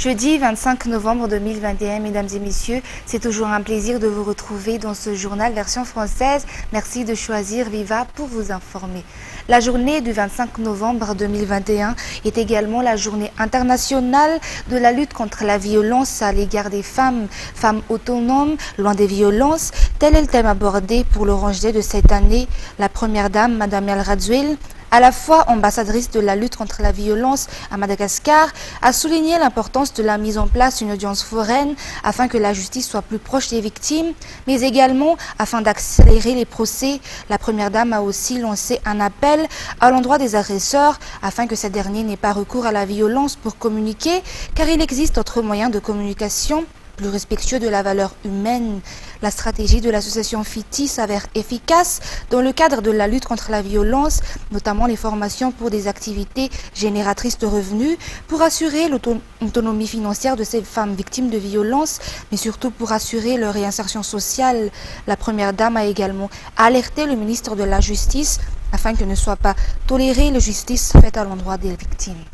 Jeudi 25 novembre 2021, mesdames et messieurs, c'est toujours un plaisir de vous retrouver dans ce journal version française. Merci de choisir Viva pour vous informer. La journée du 25 novembre 2021 est également la journée internationale de la lutte contre la violence à l'égard des femmes, femmes autonomes, loin des violences. Tel est le thème abordé pour l'Orange Day de cette année. La première dame, Madame El Radzouel, à la fois ambassadrice de la lutte contre la violence à Madagascar, a souligné l'importance de la mise en place d'une audience foraine afin que la justice soit plus proche des victimes, mais également afin d'accélérer les procès. La première dame a aussi lancé un appel à l'endroit des agresseurs afin que ces derniers n'aient pas recours à la violence pour communiquer, car il existe d'autres moyens de communication plus respectueux de la valeur humaine. La stratégie de l'association FITI s'avère efficace dans le cadre de la lutte contre la violence, notamment les formations pour des activités génératrices de revenus, pour assurer l'autonomie financière de ces femmes victimes de violences, mais surtout pour assurer leur réinsertion sociale. La première dame a également alerté le ministre de la Justice afin que ne soit pas tolérée la justice faite à l'endroit des victimes.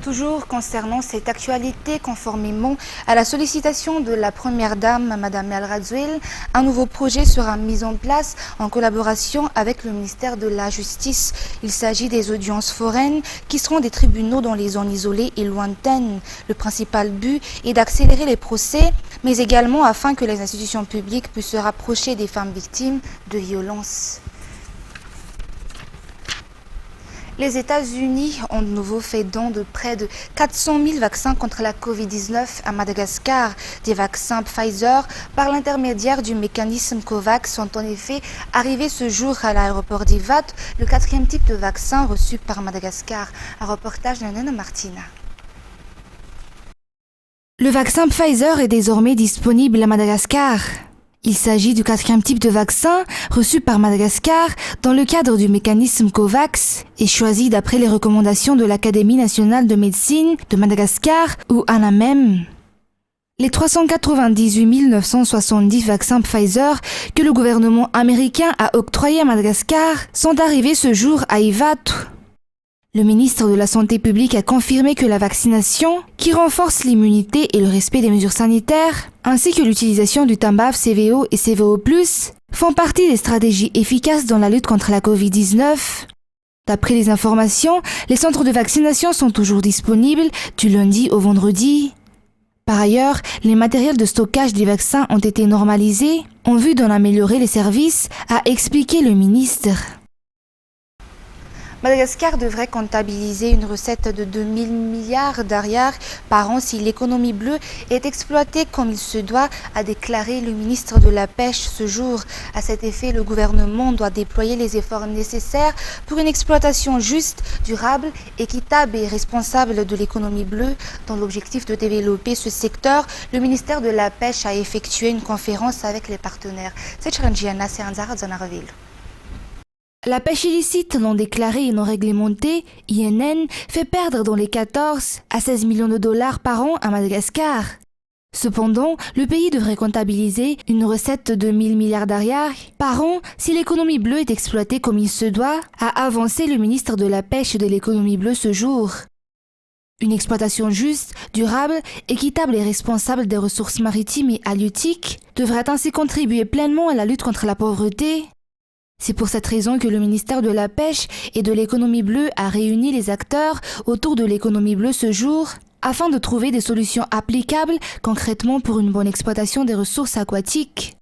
Toujours concernant cette actualité, conformément à la sollicitation de la première dame, Madame El Radzouel, un nouveau projet sera mis en place en collaboration avec le ministère de la Justice. Il s'agit des audiences foraines qui seront des tribunaux dans les zones isolées et lointaines. Le principal but est d'accélérer les procès, mais également afin que les institutions publiques puissent se rapprocher des femmes victimes de violences. Les États-Unis ont de nouveau fait don de près de 400 000 vaccins contre la Covid-19 à Madagascar. Des vaccins Pfizer, par l'intermédiaire du mécanisme COVAX, sont en effet arrivés ce jour à l'aéroport d'Ivat, le quatrième type de vaccin reçu par Madagascar. Un reportage de Nana Martina. Le vaccin Pfizer est désormais disponible à Madagascar. Il s'agit du quatrième type de vaccin reçu par Madagascar dans le cadre du mécanisme COVAX et choisi d'après les recommandations de l'Académie nationale de médecine de Madagascar ou ANAMEM. Les 398 970 vaccins Pfizer que le gouvernement américain a octroyés à Madagascar sont arrivés ce jour à Ivat. Le ministre de la Santé publique a confirmé que la vaccination, qui renforce l'immunité et le respect des mesures sanitaires, ainsi que l'utilisation du Tambaf CVO et CVO+, font partie des stratégies efficaces dans la lutte contre la Covid-19. D'après les informations, les centres de vaccination sont toujours disponibles du lundi au vendredi. Par ailleurs, les matériels de stockage des vaccins ont été normalisés en vue d'en améliorer les services, a expliqué le ministre. Madagascar devrait comptabiliser une recette de 2 000 milliards d'ariars par an si l'économie bleue est exploitée comme il se doit, a déclaré le ministre de la Pêche ce jour. À cet effet, le gouvernement doit déployer les efforts nécessaires pour une exploitation juste, durable, équitable et responsable de l'économie bleue. Dans l'objectif de développer ce secteur, le ministère de la Pêche a effectué une conférence avec les partenaires. La pêche illicite non déclarée et non réglementée, INN, fait perdre dans les 14 à 16 millions de dollars par an à Madagascar. Cependant, le pays devrait comptabiliser une recette de 1 000 milliards d'ariars par an si l'économie bleue est exploitée comme il se doit, a avancé le ministre de la Pêche et de l'économie bleue ce jour. Une exploitation juste, durable, équitable et responsable des ressources maritimes et halieutiques devrait ainsi contribuer pleinement à la lutte contre la pauvreté. C'est pour cette raison que le ministère de la Pêche et de l'économie bleue a réuni les acteurs autour de l'économie bleue ce jour afin de trouver des solutions applicables concrètement pour une bonne exploitation des ressources aquatiques.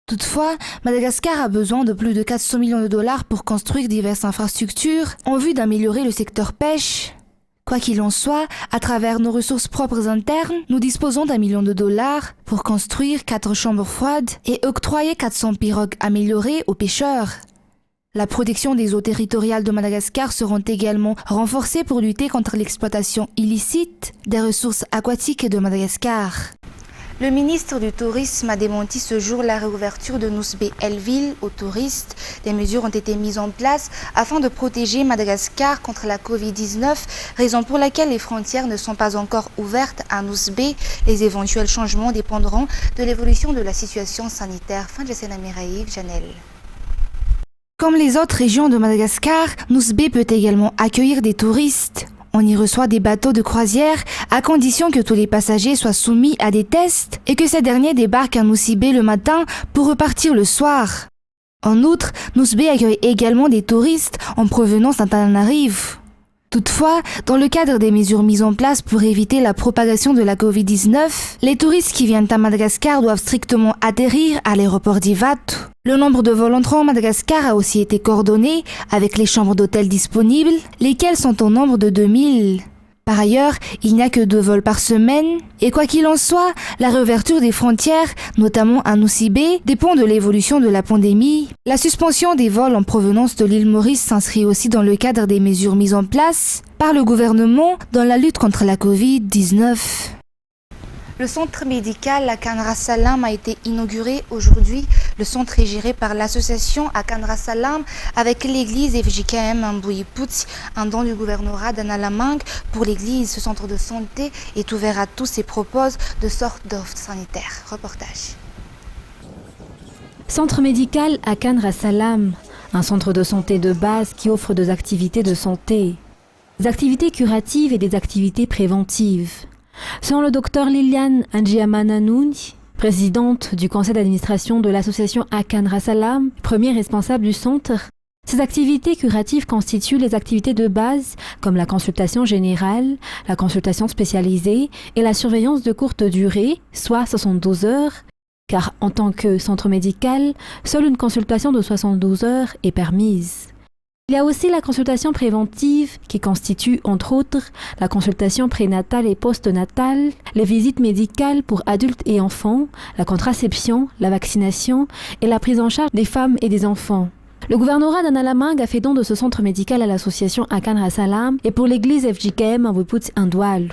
Toutefois, Madagascar a besoin de plus de 400 millions de dollars pour construire diverses infrastructures en vue d'améliorer le secteur pêche. Quoi qu'il en soit, à travers nos ressources propres internes, nous disposons d'1 million de dollars pour construire 4 chambres froides et octroyer 400 pirogues améliorées aux pêcheurs. La protection des eaux territoriales de Madagascar seront également renforcées pour lutter contre l'exploitation illicite des ressources aquatiques de Madagascar. Le ministre du Tourisme a démenti ce jour la réouverture de Nousbé-Elville aux touristes. Des mesures ont été mises en place afin de protéger Madagascar contre la Covid-19, raison pour laquelle les frontières ne sont pas encore ouvertes à Nousbé. Les éventuels changements dépendront de l'évolution de la situation sanitaire. Fin de Janel. Comme les autres régions de Madagascar, Nousbé peut également accueillir des touristes. on y reçoit des bateaux de croisière à condition que tous les passagers soient soumis à des tests et que ces derniers débarquent à Nosy-Be le matin pour repartir le soir. En outre, Nosy-Be accueille également des touristes en provenance d'Antananarivo. Toutefois, dans le cadre des mesures mises en place pour éviter la propagation de la Covid-19, les touristes qui viennent à Madagascar doivent strictement atterrir à l'aéroport d'Ivato. Le nombre de vols entrants à Madagascar a aussi été coordonné avec les chambres d'hôtel disponibles, lesquelles sont au nombre de 2000. Par ailleurs, il n'y a que 2 vols par semaine, et quoi qu'il en soit, la réouverture des frontières, notamment à Nosy-Be, dépend de l'évolution de la pandémie. La suspension des vols en provenance de l'île Maurice s'inscrit aussi dans le cadre des mesures mises en place par le gouvernement dans la lutte contre la Covid-19. Le centre médical à Kanra Salam a été inauguré aujourd'hui. Le centre est géré par l'association à Kanra Salam avec l'église FJKM Mbouiputi, un don du gouvernorat d'Analamangue pour l'église. Ce centre de santé est ouvert à tous et propose de sortes d'offres sanitaires. Reportage. Centre médical à Kanra Salam, un centre de santé de base qui offre des activités de santé, des activités curatives et des activités préventives. Selon le docteur Liliane Andjiamananouni, présidente du conseil d'administration de l'association Kanra Salam, premier responsable du centre, ces activités curatives constituent les activités de base comme la consultation générale, la consultation spécialisée et la surveillance de courte durée, soit 72 heures, car en tant que centre médical, seule une consultation de 72 heures est permise. Il y a aussi la consultation préventive qui constitue, entre autres, la consultation prénatale et postnatale, les visites médicales pour adultes et enfants, la contraception, la vaccination et la prise en charge des femmes et des enfants. Le gouvernorat d'Analamangue a fait don de ce centre médical à l'association Kanra Salam et pour l'église FJKM Mbouiputi Ndwalu.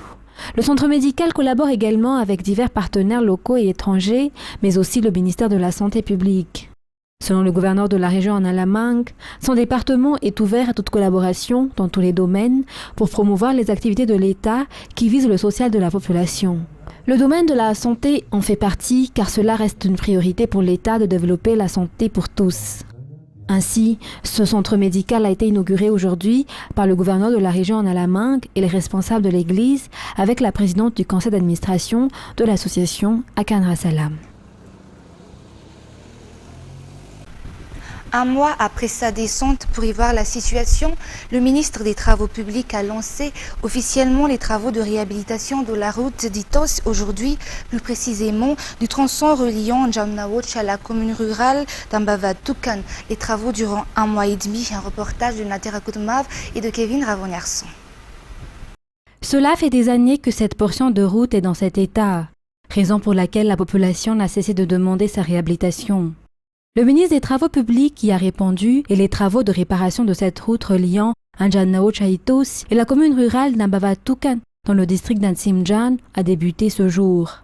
Le centre médical collabore également avec divers partenaires locaux et étrangers, mais aussi le ministère de la Santé publique. Selon le gouverneur de la région Analamangue, son département est ouvert à toute collaboration dans tous les domaines pour promouvoir les activités de l'État qui visent le social de la population. Le domaine de la santé en fait partie car cela reste une priorité pour l'État de développer la santé pour tous. Ainsi, ce centre médical a été inauguré aujourd'hui par le gouverneur de la région Analamangue et les responsables de l'église avec la présidente du conseil d'administration de l'association Kanra Salam. Un mois après sa descente pour y voir la situation, le ministre des Travaux publics a lancé officiellement les travaux de réhabilitation de la route d'Itos aujourd'hui, plus précisément du tronçon reliant Njamnawoch à la commune rurale d'Ambava-Toukan. Les travaux durant 1 mois et demi, un reportage de Natera Koudmav et de Kevin Ravoniarson. Cela fait des années que cette portion de route est dans cet état, raison pour laquelle la population n'a cessé de demander sa réhabilitation. Le ministre des Travaux publics y a répondu et les travaux de réparation de cette route reliant Njamnawoch à Itos et la commune rurale d'Ambava-Toukan dans le district d'Antsimjan a débuté ce jour.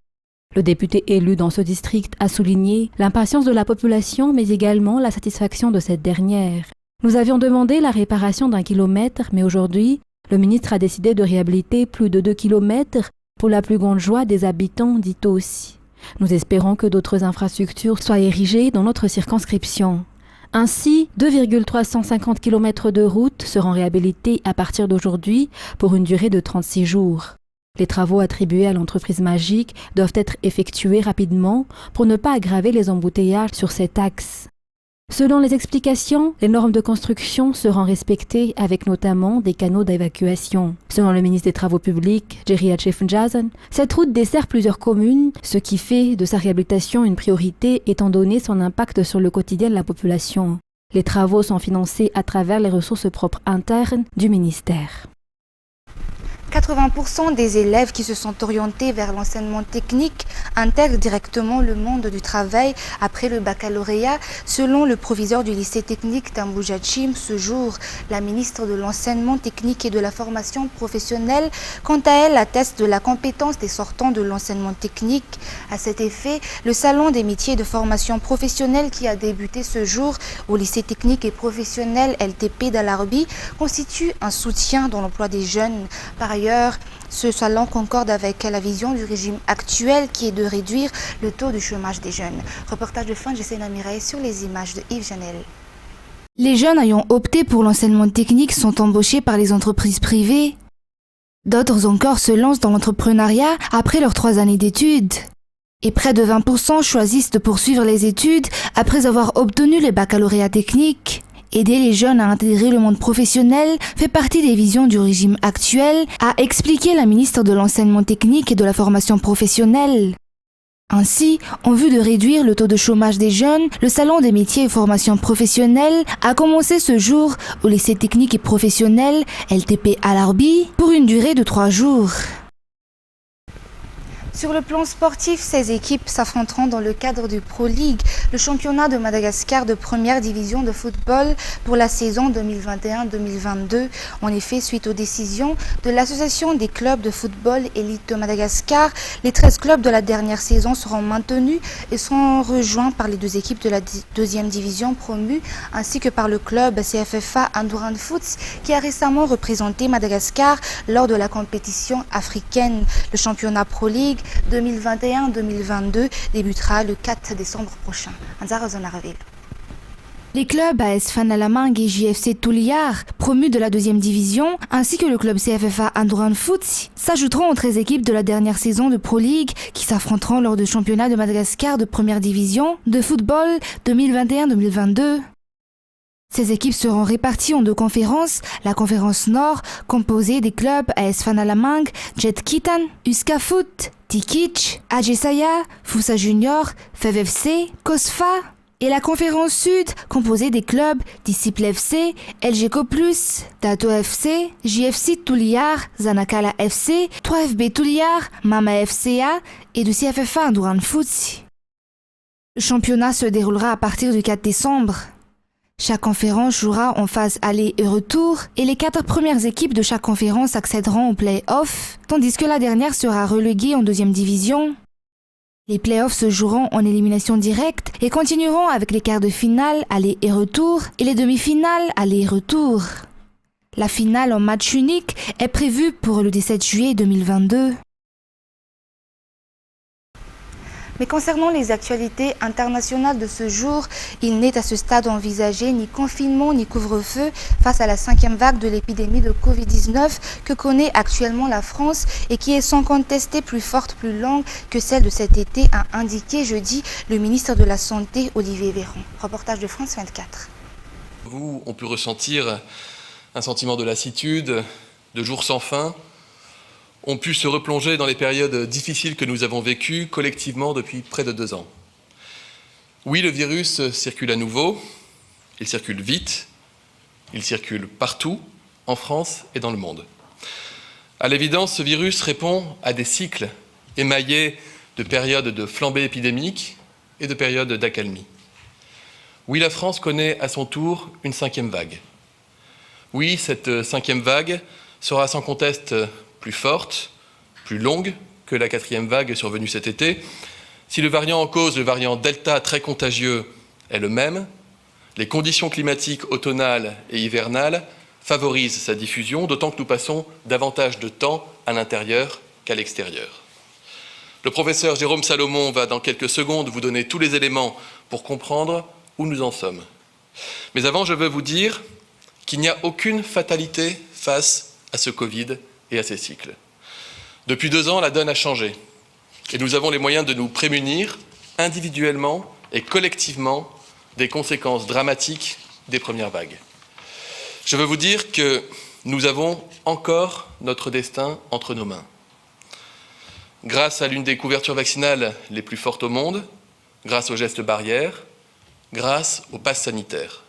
Le député élu dans ce district a souligné l'impatience de la population mais également la satisfaction de cette dernière. Nous avions demandé la réparation d'1 kilomètre mais aujourd'hui, le ministre a décidé de réhabiliter plus de 2 kilomètres pour la plus grande joie des habitants d'Itos. Nous espérons que d'autres infrastructures soient érigées dans notre circonscription. Ainsi, 2,350 km de route seront réhabilités à partir d'aujourd'hui pour une durée de 36 jours. Les travaux attribués à l'entreprise Magic doivent être effectués rapidement pour ne pas aggraver les embouteillages sur cet axe. Selon les explications, les normes de construction seront respectées avec notamment des canaux d'évacuation. Selon le ministre des Travaux publics, Jerry Hatchefnjazen, cette route dessert plusieurs communes, ce qui fait de sa réhabilitation une priorité étant donné son impact sur le quotidien de la population. Les travaux sont financés à travers les ressources propres internes du ministère. 80% des élèves qui se sont orientés vers l'enseignement technique intègrent directement le monde du travail après le baccalauréat, selon le proviseur du lycée technique d'Amboujachim ce jour. La ministre de l'enseignement technique et de la formation professionnelle, quant à elle, atteste de la compétence des sortants de l'enseignement technique. À cet effet, le salon des métiers de formation professionnelle qui a débuté ce jour au lycée technique et professionnel LTP d'Alarbi constitue un soutien dans l'emploi des jeunes. Par ailleurs, ce salon concorde avec la vision du régime actuel qui est de réduire le taux de chômage des jeunes. Reportage de fin de Jessena Mireille sur les images de Yves Janel. Les jeunes ayant opté pour l'enseignement technique sont embauchés par les entreprises privées. D'autres encore se lancent dans l'entrepreneuriat après leurs 3 années d'études. Et près de 20% choisissent de poursuivre les études après avoir obtenu le baccalauréat technique. Aider les jeunes à intégrer le monde professionnel fait partie des visions du régime actuel, a expliqué la ministre de l'Enseignement technique et de la formation professionnelle. Ainsi, en vue de réduire le taux de chômage des jeunes, le Salon des métiers et formations professionnelles a commencé ce jour au lycée technique et professionnel LTP Al-Arbi pour une durée de 3 jours. Sur le plan sportif, 16 équipes s'affronteront dans le cadre du Pro League, le championnat de Madagascar de première division de football pour la saison 2021-2022. En effet, suite aux décisions de l'Association des clubs de football élite de Madagascar, les 13 clubs de la dernière saison seront maintenus et seront rejoints par les 2 équipes de la deuxième division promues, ainsi que par le club CFFA Andouran Foots qui a récemment représenté Madagascar lors de la compétition africaine. Le championnat Pro League 2021-2022 débutera le 4 décembre prochain. Les clubs AS Fan Alamangue et JFC Touliar, promus de la deuxième division, ainsi que le club CFFA Andouran Foots, s'ajouteront aux 13 équipes de la dernière saison de Pro League qui s'affronteront lors du championnat de Madagascar de première division de football 2021-2022. Ces équipes seront réparties en 2 conférences, la conférence Nord, composée des clubs AS Fan Alamangue, Jet Kitan, Uska Foot, Tikich, Ajesaya, Foussa Junior, FEV-FC, Kosfa, et la conférence Sud, composée des clubs Disciple FC, LGCO+, Tato FC, JFC Touliar, Zanakala FC, 3FB Touliar, Mama FCA et du CFFA Andouran Foots. Le championnat se déroulera à partir du 4 décembre. Chaque conférence jouera en phase aller et retour et les 4 premières équipes de chaque conférence accéderont aux play-offs, tandis que la dernière sera reléguée en deuxième division. Les play-offs se joueront en élimination directe et continueront avec les quarts de finale aller et retour et les demi-finales aller et retour. La finale en match unique est prévue pour le 17 juillet 2022. Mais concernant les actualités internationales de ce jour, il n'est à ce stade envisagé ni confinement ni couvre-feu face à la 5e vague de l'épidémie de Covid-19 que connaît actuellement la France et qui est sans contester plus forte, plus longue que celle de cet été, a indiqué jeudi le ministre de la Santé Olivier Véran. Reportage de France 24. Vous, on peut ressentir un sentiment de lassitude, de jours sans fin, ont pu se replonger dans les périodes difficiles que nous avons vécues collectivement depuis près de 2 ans. Oui, le virus circule à nouveau, il circule vite, il circule partout, en France et dans le monde. À l'évidence, ce virus répond à des cycles émaillés de périodes de flambée épidémique et de périodes d'accalmie. Oui, la France connaît à son tour une 5e vague. Oui, cette 5e vague sera sans conteste plus forte, plus longue que la 4e vague survenue cet été. Si le variant en cause, le variant Delta très contagieux, est le même, les conditions climatiques automnales et hivernales favorisent sa diffusion, d'autant que nous passons davantage de temps à l'intérieur qu'à l'extérieur. Le professeur Jérôme Salomon va dans quelques secondes vous donner tous les éléments pour comprendre où nous en sommes. Mais avant, je veux vous dire qu'il n'y a aucune fatalité face à ce Covid et à ces cycles. Depuis 2 ans, la donne a changé et nous avons les moyens de nous prémunir individuellement et collectivement des conséquences dramatiques des premières vagues. Je veux vous dire que nous avons encore notre destin entre nos mains. Grâce à l'une des couvertures vaccinales les plus fortes au monde, grâce aux gestes barrières, grâce au pass sanitaire.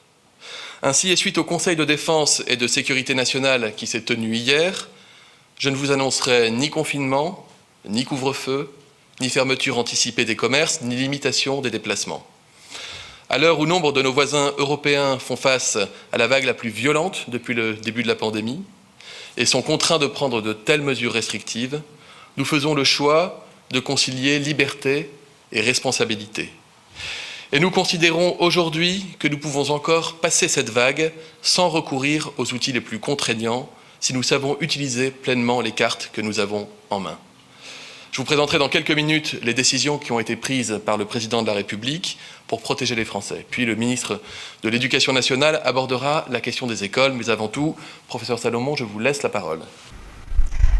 Ainsi, et suite au Conseil de défense et de sécurité nationale qui s'est tenu hier, je ne vous annoncerai ni confinement, ni couvre-feu, ni fermeture anticipée des commerces, ni limitation des déplacements. À l'heure où nombre de nos voisins européens font face à la vague la plus violente depuis le début de la pandémie et sont contraints de prendre de telles mesures restrictives, nous faisons le choix de concilier liberté et responsabilité. Et nous considérons aujourd'hui que nous pouvons encore passer cette vague sans recourir aux outils les plus contraignants si nous savons utiliser pleinement les cartes que nous avons en main. Je vous présenterai dans quelques minutes les décisions qui ont été prises par le président de la République pour protéger les Français. Puis le ministre de l'Éducation nationale abordera la question des écoles. Mais avant tout, professeur Salomon, je vous laisse la parole.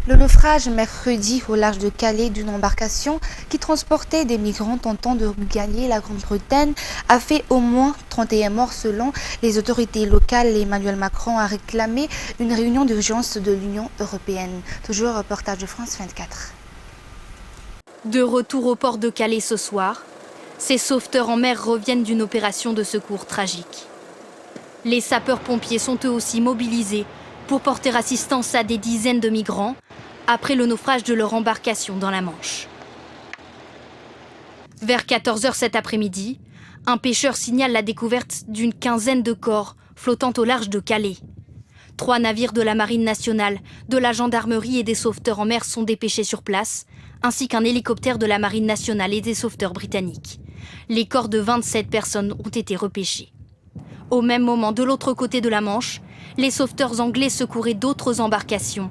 Le naufrage mercredi au large de Calais d'une embarcation qui transportait des migrants tentant de gagner la Grande-Bretagne a fait au moins 31 morts selon les autorités locales. Emmanuel Macron a réclamé une réunion d'urgence de l'Union européenne. Toujours reportage de France 24. De retour au port de Calais ce soir, ces sauveteurs en mer reviennent d'une opération de secours tragique. Les sapeurs-pompiers sont eux aussi mobilisés pour porter assistance à des dizaines de migrants après le naufrage de leur embarcation dans la Manche. Vers 14h cet après-midi, un pêcheur signale la découverte d'une quinzaine de corps flottant au large de Calais. 3 navires de la Marine nationale, de la gendarmerie et des sauveteurs en mer sont dépêchés sur place, ainsi qu'un hélicoptère de la Marine nationale et des sauveteurs britanniques. Les corps de 27 personnes ont été repêchés. Au même moment, de l'autre côté de la Manche, les sauveteurs anglais secouraient d'autres embarcations.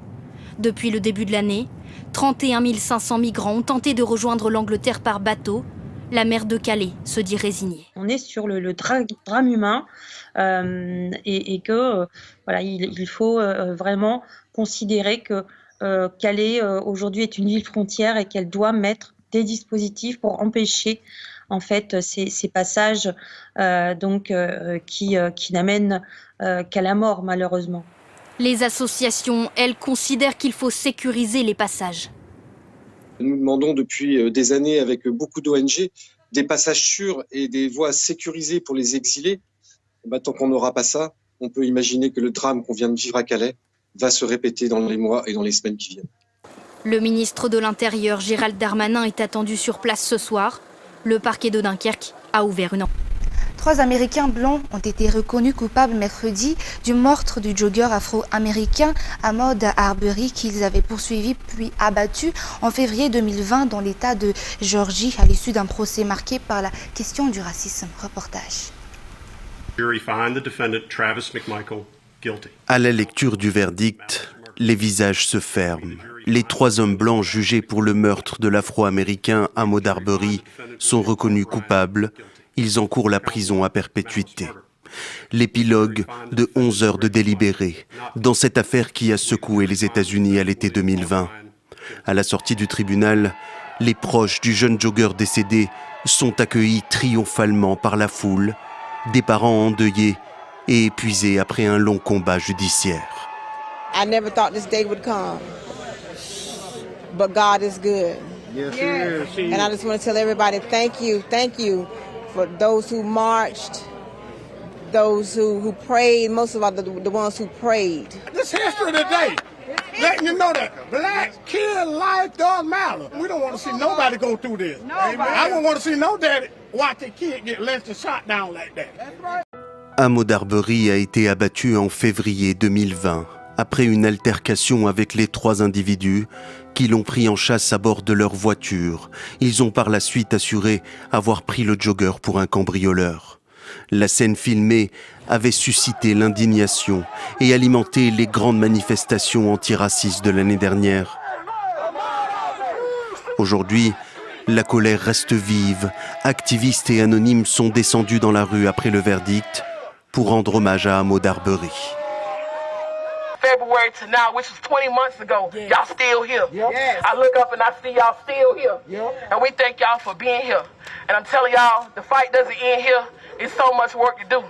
Depuis le début de l'année, 31 500 migrants ont tenté de rejoindre l'Angleterre par bateau. La maire de Calais se dit résignée. On est sur le drame humain et que voilà, il faut vraiment considérer que Calais aujourd'hui est une ville frontière et qu'elle doit mettre des dispositifs pour empêcher en fait ces passages qui n'amènent qu'à la mort malheureusement. Les associations, elles, considèrent qu'il faut sécuriser les passages. Nous demandons depuis des années avec beaucoup d'ONG des passages sûrs et des voies sécurisées pour les exilés. Tant qu'on n'aura pas ça, on peut imaginer que le drame qu'on vient de vivre à Calais va se répéter dans les mois et dans les semaines qui viennent. Le ministre de l'Intérieur, Gérald Darmanin, est attendu sur place ce soir. Le parquet de Dunkerque a ouvert une enquête. 3 Américains blancs ont été reconnus coupables mercredi du meurtre du jogger afro-américain Ahmaud Arbery qu'ils avaient poursuivi puis abattu en février 2020 dans l'État de Géorgie à l'issue d'un procès marqué par la question du racisme. Reportage. À la lecture du verdict, les visages se ferment. Les 3 hommes blancs jugés pour le meurtre de l'Afro-Américain Ahmaud Arbery sont reconnus coupables. Ils encourent la prison à perpétuité. L'épilogue de 11 heures de délibéré dans cette affaire qui a secoué les États-Unis à l'été 2020. À la sortie du tribunal, les proches du jeune jogger décédé sont accueillis triomphalement par la foule, des parents endeuillés et épuisés après un long combat judiciaire. I never thought this day would come, but God is good. Yes, he is. And I just want to tell everybody thank you for those who marched, those who prayed, most of all the ones who prayed. This history today, letting you know that black kid life does matter. We don't want to see nobody go through this. I don't want to see no daddy watch their kid get less than shot down like that. Ahmaud Arbery a été abattu en février 2020, après une altercation avec les 3 individus qui l'ont pris en chasse à bord de leur voiture. Ils ont par la suite assuré avoir pris le jogger pour un cambrioleur. La scène filmée avait suscité l'indignation et alimenté les grandes manifestations antiracistes de l'année dernière. Aujourd'hui, la colère reste vive. Activistes et anonymes sont descendus dans la rue après le verdict pour rendre hommage à Ahmaud Arbery. February to now, which was 20 months ago, y'all still here. I look up and I see y'all still here. And we thank y'all for being here. And I'm telling y'all, the fight doesn't end here. It's so much work to do.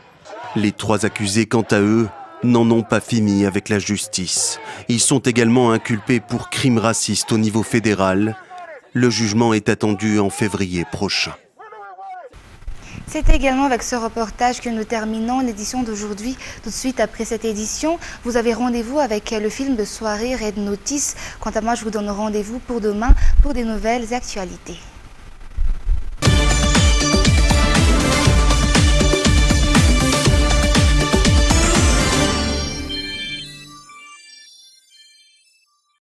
Les 3 accusés, quant à eux, n'en ont pas fini avec la justice. Ils sont également inculpés pour crimes racistes au niveau fédéral. Le jugement est attendu en février prochain. C'est également avec ce reportage que nous terminons l'édition d'aujourd'hui. Tout de suite après cette édition, vous avez rendez-vous avec le film de soirée Red Notice. Quant à moi, je vous donne rendez-vous pour demain pour des nouvelles actualités.